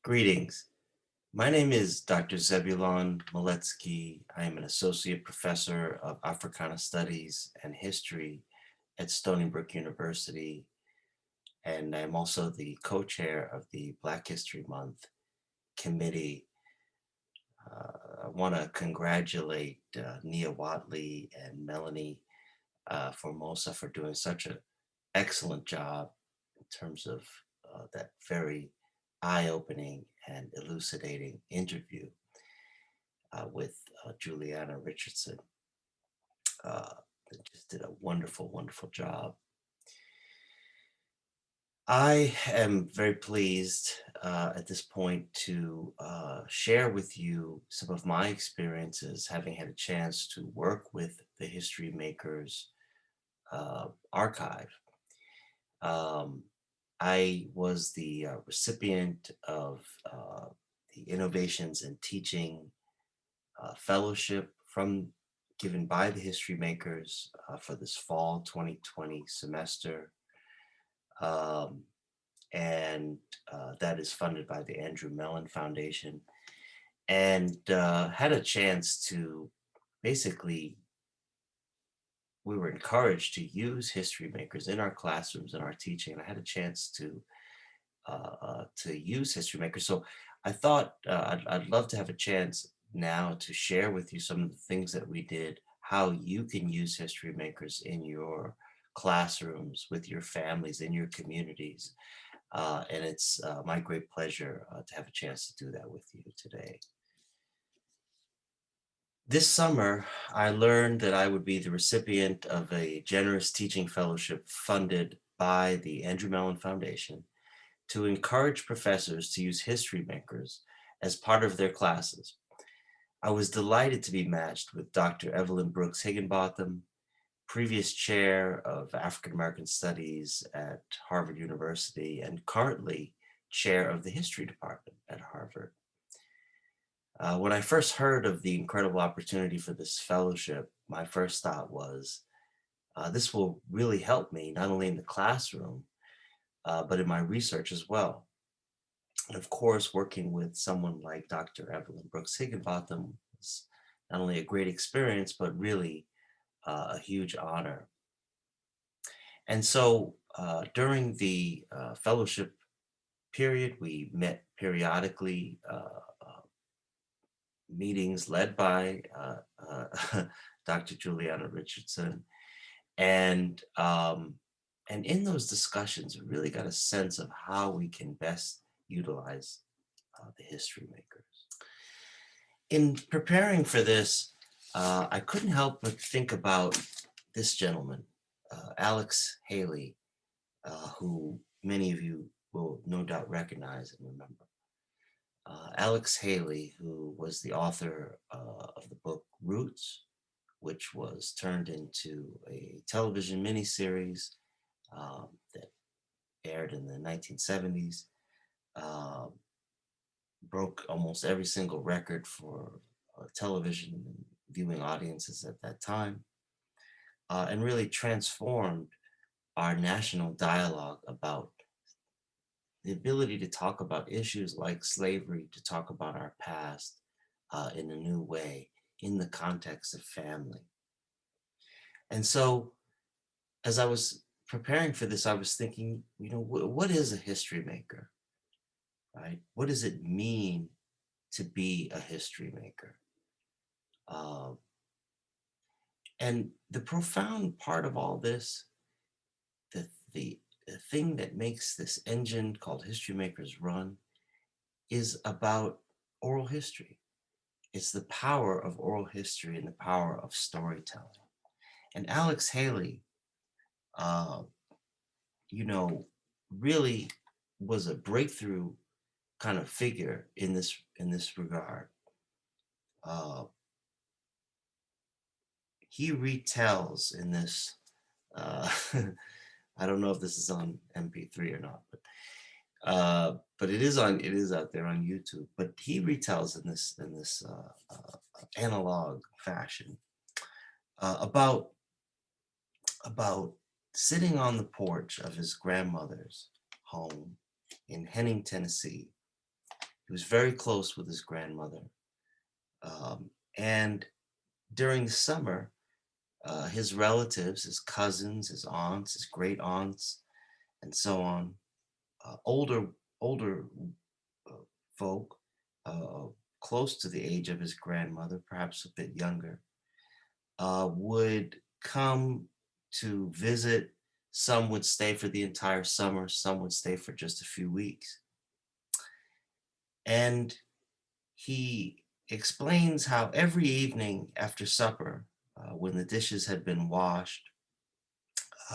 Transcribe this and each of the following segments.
Greetings. My name is Dr. Zebulon Maletsky. I am an associate professor of Africana Studies and History at Stony Brook University, and I'm also the co-chair of the Black History Month committee. I want to congratulate Nia Watley and Melanie Formosa for doing such an excellent job in terms of that very eye-opening and elucidating interview with Juliana Richardson. They just did a wonderful, wonderful job. I am very pleased at this point to share with you some of my experiences having had a chance to work with the HistoryMakers archive. Um, I was the recipient of the Innovations in Teaching fellowship given by the HistoryMakers for this fall 2020 semester. Um, and that is funded by the Andrew Mellon Foundation. And had a chance to basically, we were encouraged to use HistoryMakers in our classrooms and our teaching. And I had a chance to use HistoryMakers. So I thought I'd love to have a chance now to share with you some of the things that we did, how you can use HistoryMakers in your classrooms, with your families, in your communities. And it's my great pleasure to have a chance to do that with you today. This summer, I learned that I would be the recipient of a generous teaching fellowship funded by the Andrew Mellon Foundation to encourage professors to use HistoryMakers as part of their classes. I was delighted to be matched with Dr. Evelyn Brooks Higginbotham, previous chair of African American Studies at Harvard University and currently chair of the history department at Harvard. When I first heard of the incredible opportunity for this fellowship, my first thought was, this will really help me, not only in the classroom, but in my research as well. And of course, working with someone like Dr. Evelyn Brooks Higginbotham was not only a great experience, but really a huge honor. And so during the fellowship period, we met periodically, meetings led by Dr. Juliana Richardson. And in those discussions, we really got a sense of how we can best utilize the HistoryMakers. In preparing for this, I couldn't help but think about this gentleman, Alex Haley, who many of you will no doubt recognize and remember. Alex Haley, who was the author of the book Roots, which was turned into a television miniseries that aired in the 1970s, broke almost every single record for television viewing audiences at that time, and really transformed our national dialogue about the ability to talk about issues like slavery, to talk about our past in a new way, in the context of family. And so as I was preparing for this, I was thinking, what is a history maker, right? What does it mean to be a history maker? And the profound part of all this, the thing that makes this engine called HistoryMakers run is about oral history. It's the power of oral history and the power of storytelling. And Alex Haley, uh, really was a breakthrough kind of figure in this regard. He retells in this. I don't know if this is on MP3 or not, but it is out there on YouTube. But he retells in this analog fashion about sitting on the porch of his grandmother's home in Henning, Tennessee, He was very close with his grandmother. Um, and during the summer, his relatives, his cousins, his aunts, his great aunts, and so on, older uh, folk, uh, close to the age of his grandmother, perhaps a bit younger, would come to visit. Some would stay for the entire summer, some would stay for just a few weeks. And he explains how every evening after supper, when the dishes had been washed,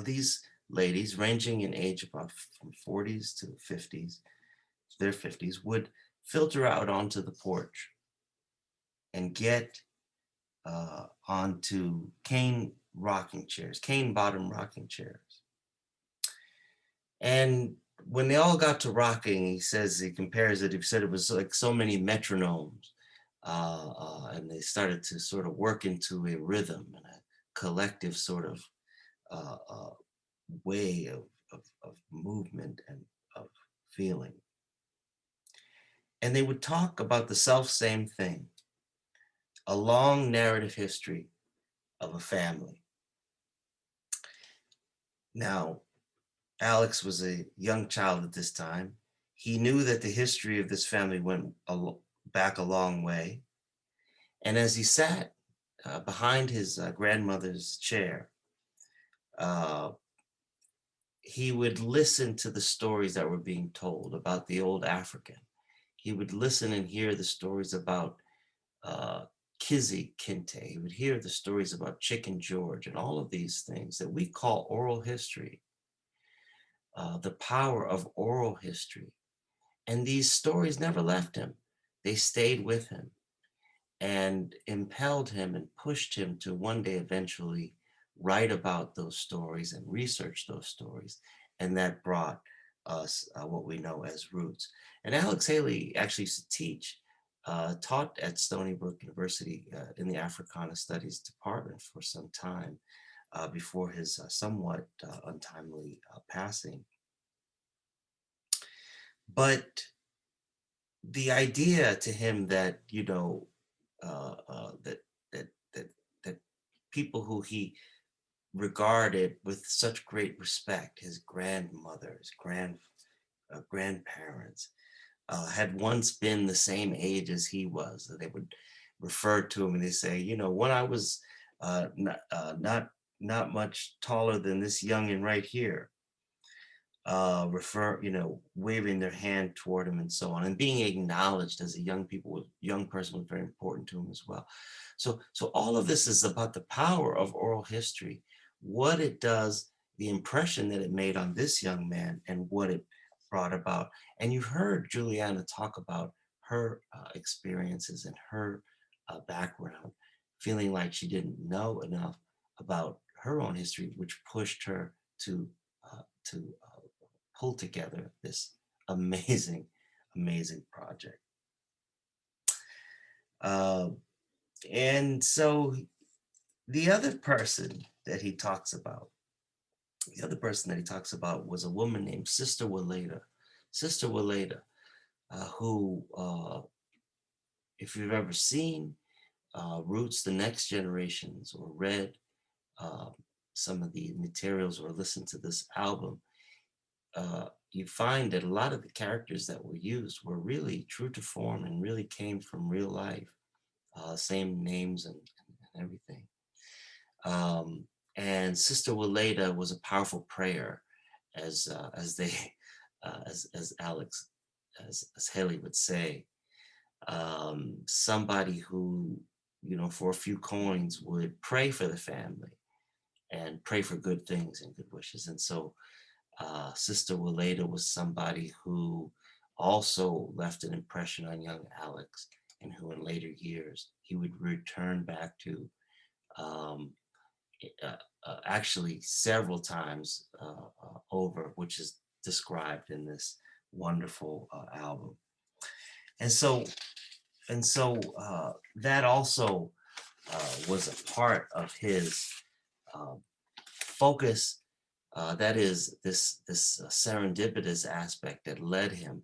these ladies, ranging in age about from 40s to 50s, their 50s, would filter out onto the porch and get onto cane bottom rocking chairs. And when they all got to rocking, he says, he compares it, he said it was like so many metronomes. And they started to sort of work into a rhythm and a collective sort of uh, uh, way of movement and of feeling. And they would talk about the self same thing, a long narrative history of a family. Now, Alex was a young child at this time. He knew that the history of this family went back a long way. And as he sat behind his grandmother's chair, uh, he would listen to the stories that were being told about the old African. He would listen and hear the stories about uh, Kizzy Kinte. He would hear the stories about Chicken George and all of these things that we call oral history, the power of oral history. And these stories never left him. They stayed with him and impelled him and pushed him to one day eventually write about those stories and research those stories. And that brought us what we know as roots. And Alex Haley actually used to teach, taught at Stony Brook University in the Africana Studies department for some time before his somewhat untimely passing. But the idea to him that, that that that people who he regarded with such great respect, his grandmother, his grandparents, had once been the same age as he was. They would refer to him and they say, when I was not much taller than this youngin right here, waving their hand toward him and so on, and being acknowledged as a young person was very important to him as well. So all of this is about the power of oral history, what it does, the impression that it made on this young man, and what it brought about. And you heard Juliana talk about her experiences and her background, feeling like she didn't know enough about her own history, which pushed her to pull together this amazing, amazing project. Uh, and so the other person that he talks about, was a woman named Sister Waleda. Sister Waleda, who, if you've ever seen Roots, The Next Generations, or read uh, some of the materials or listened to this album, you find that a lot of the characters that were used were really true to form and really came from real life, same names and everything. Um, and Sister Waleda was a powerful prayer, as they as Alex as Haley would say, somebody who, for a few coins would pray for the family and pray for good things and good wishes. And so Sister Waleda was somebody who also left an impression on young Alex, and who in later years he would return back to, um, actually several times over, which is described in this wonderful album. And so, that also was a part of his uh, focus. That is this serendipitous aspect that led him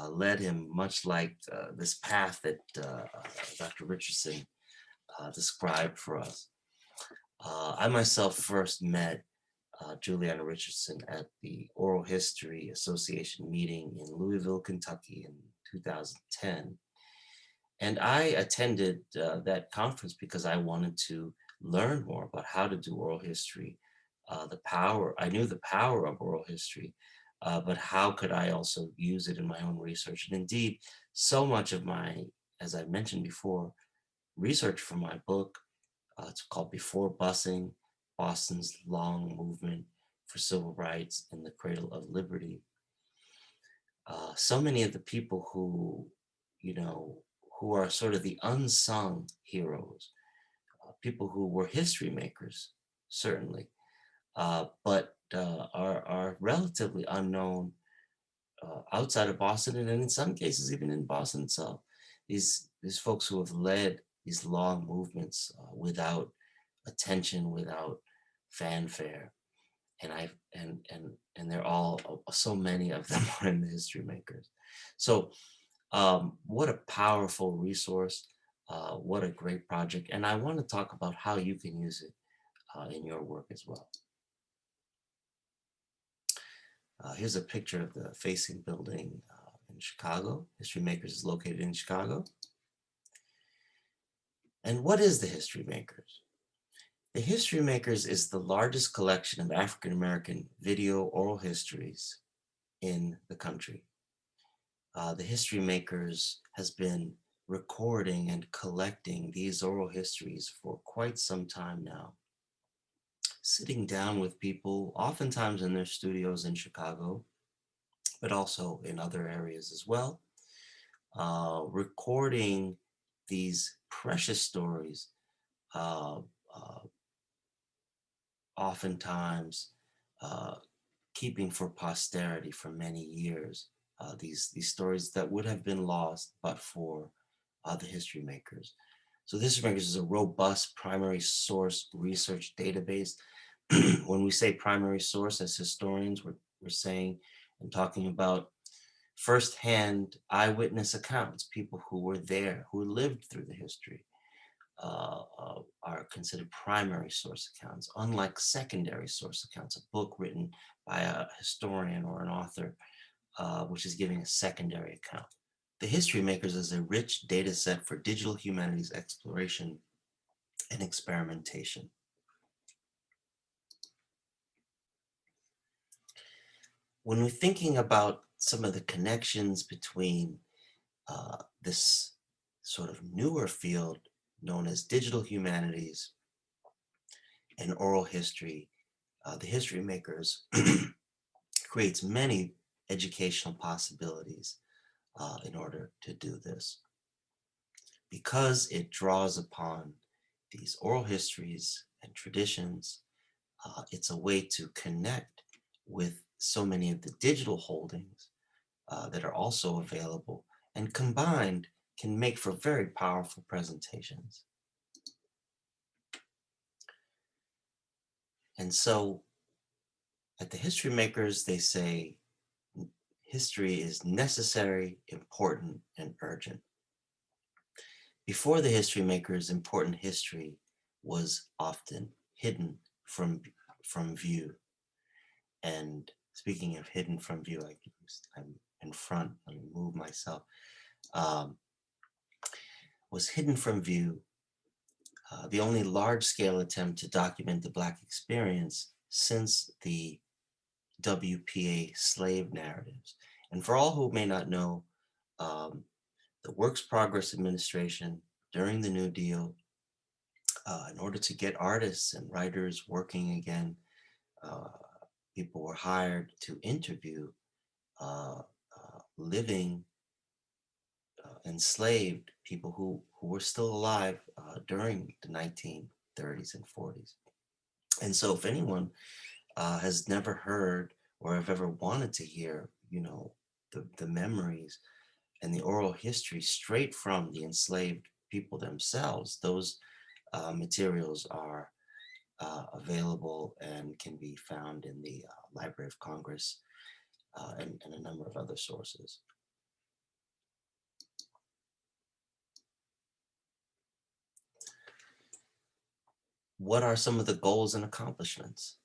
led him, much like this path that Dr. Richardson described for us. I myself first met Juliana Richardson at the Oral History Association meeting in Louisville, Kentucky in 2010. And I attended that conference because I wanted to learn more about how to do oral history, I knew the power of oral history, but how could I also use it in my own research? And indeed, so much of my, as I mentioned before, research for my book, it's called Before Busing, Boston's Long Movement for Civil Rights in the Cradle of Liberty. So many of the people you know, who are sort of the unsung heroes, people who were history makers, certainly, but are relatively unknown outside of Boston, and in some cases even in Boston itself. These folks who have led these long movements without attention, without fanfare, and they're all so many of them are in the history makers. So what a powerful resource, what a great project, and I want to talk about how you can use it in your work as well. Here's a picture of the facing building in Chicago. History Makers is located in Chicago. And what is the History Makers? The History Makers is the largest collection of African American video oral histories in the country. The History Makers has been recording and collecting these oral histories for quite some time now, sitting down with people, oftentimes in their studios in Chicago, but also in other areas as well, recording these precious stories, uh, uh, oftentimes uh, keeping for posterity for many years. These stories that would have been lost but for the history makers. So the History Makers is a robust primary source research database. When we say primary source as historians, we're saying and talking about firsthand eyewitness accounts, people who were there, who lived through the history, are considered primary source accounts, unlike secondary source accounts, a book written by a historian or an author, which is giving a secondary account. The History Makers is a rich data set for digital humanities exploration and experimentation. When we're thinking about some of the connections between this sort of newer field known as digital humanities and oral history, the History Makers creates many educational possibilities in order to do this, because it draws upon these oral histories and traditions. It's a way to connect with so many of the digital holdings that are also available, and combined can make for very powerful presentations. And so at the History Makers, they say history is necessary, important, and urgent. Before the History Makers, important history was often hidden from view. And speaking of hidden from view, I'm in front, let me move myself, um, was hidden from view, the only large-scale attempt to document the Black experience since the WPA slave narratives. And for all who may not know, um, the Works Progress Administration during the New Deal, in order to get artists and writers working again, uh, people were hired to interview living enslaved people who were still alive during the 1930s and 40s. And so if anyone has never heard or have ever wanted to hear, the memories and the oral history straight from the enslaved people themselves, those materials are available and can be found in the Library of Congress and a number of other sources. What are some of the goals and accomplishments?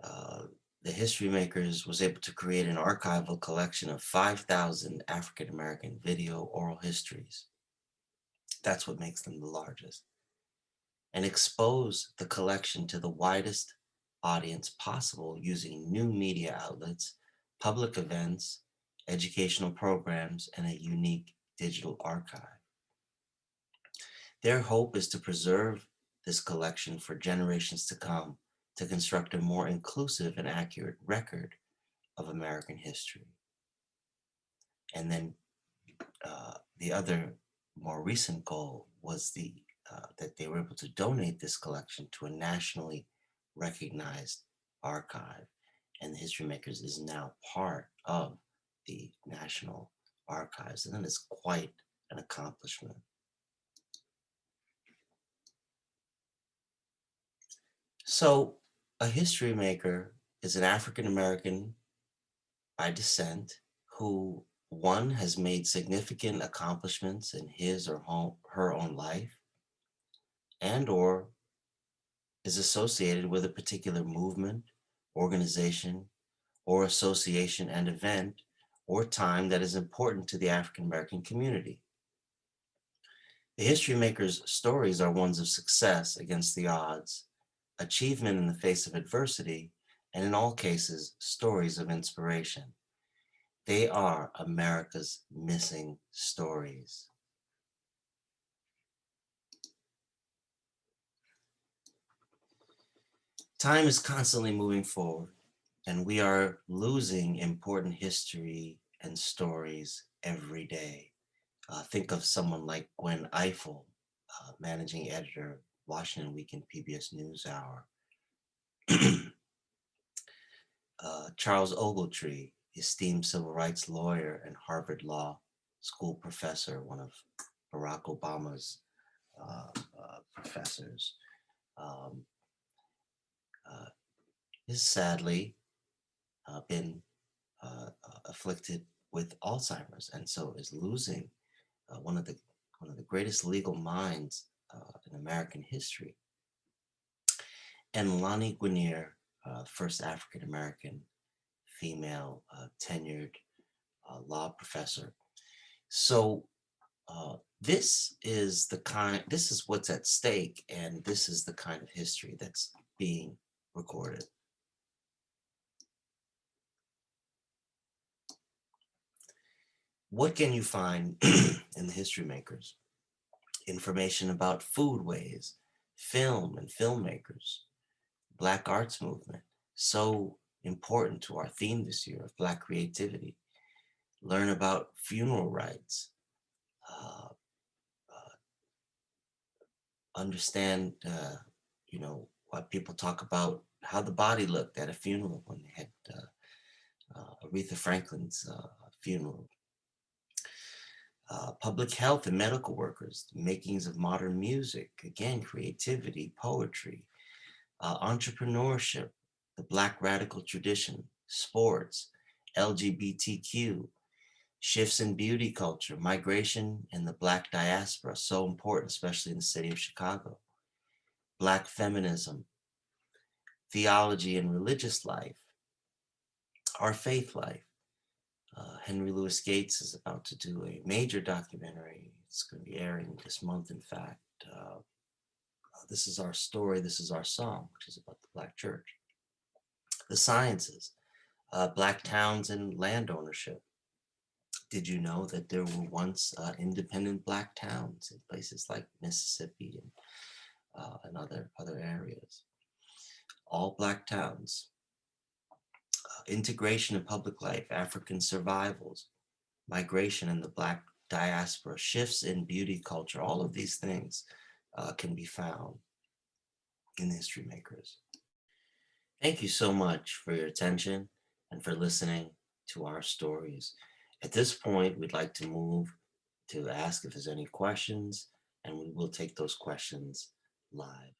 Uh, the History Makers was able to create an archival collection of 5,000 African American video oral histories. That's what makes them the largest. And expose the collection to the widest audience possible using new media outlets, public events, educational programs, and a unique digital archive. Their hope is to preserve this collection for generations to come to construct a more inclusive and accurate record of American history. And then the other more recent goal was that they were able to donate this collection to a nationally recognized archive, and the History Makers is now part of the National Archives, and that is quite an accomplishment. So, a history maker is an African American by descent who, one, has made significant accomplishments in his or her own life, and or is associated with a particular movement, organization, or association and event or time that is important to the African American community. The history makers' stories are ones of success against the odds, achievement in the face of adversity, and in all cases, stories of inspiration. They are America's missing stories. Time is constantly moving forward, and we are losing important history and stories every day. Think of someone like Gwen Ifill, managing editor, Washington Weekend PBS NewsHour. Charles Ogletree, esteemed civil rights lawyer and Harvard Law School professor, one of Barack Obama's professors, um, uh, is sadly been afflicted with Alzheimer's, and so is losing uh, one of the one of the greatest legal minds in American history. And Lonnie Guinier, first African American female tenured law professor. So this is what's at stake, and this is the kind of history that's being recorded. What can you find in the History Makers? Information about foodways, film and filmmakers, Black arts movement, so important to our theme this year of Black creativity. Learn about funeral rites, uh, understand, what people talk about, how the body looked at a funeral when they had Aretha Franklin's funeral. Public health and medical workers, the makings of modern music, again, creativity, poetry, entrepreneurship, the Black radical tradition, sports, LGBTQ, shifts in beauty culture, migration, and the Black diaspora, so important, especially in the city of Chicago, Black feminism, theology and religious life, our faith life. Henry Louis Gates is about to do a major documentary. It's going to be airing this month, in fact. This is our story, this is our song, which is about the Black church. The sciences, Black towns and land ownership. Did you know that there were once independent Black towns in places like Mississippi and other areas? All Black towns. Integration in public life, African survivals, migration in the Black diaspora, shifts in beauty culture, all of these things can be found in the History Makers. Thank you so much for your attention and for listening to our stories. At this point, we'd like to move to ask if there's any questions, and we will take those questions live.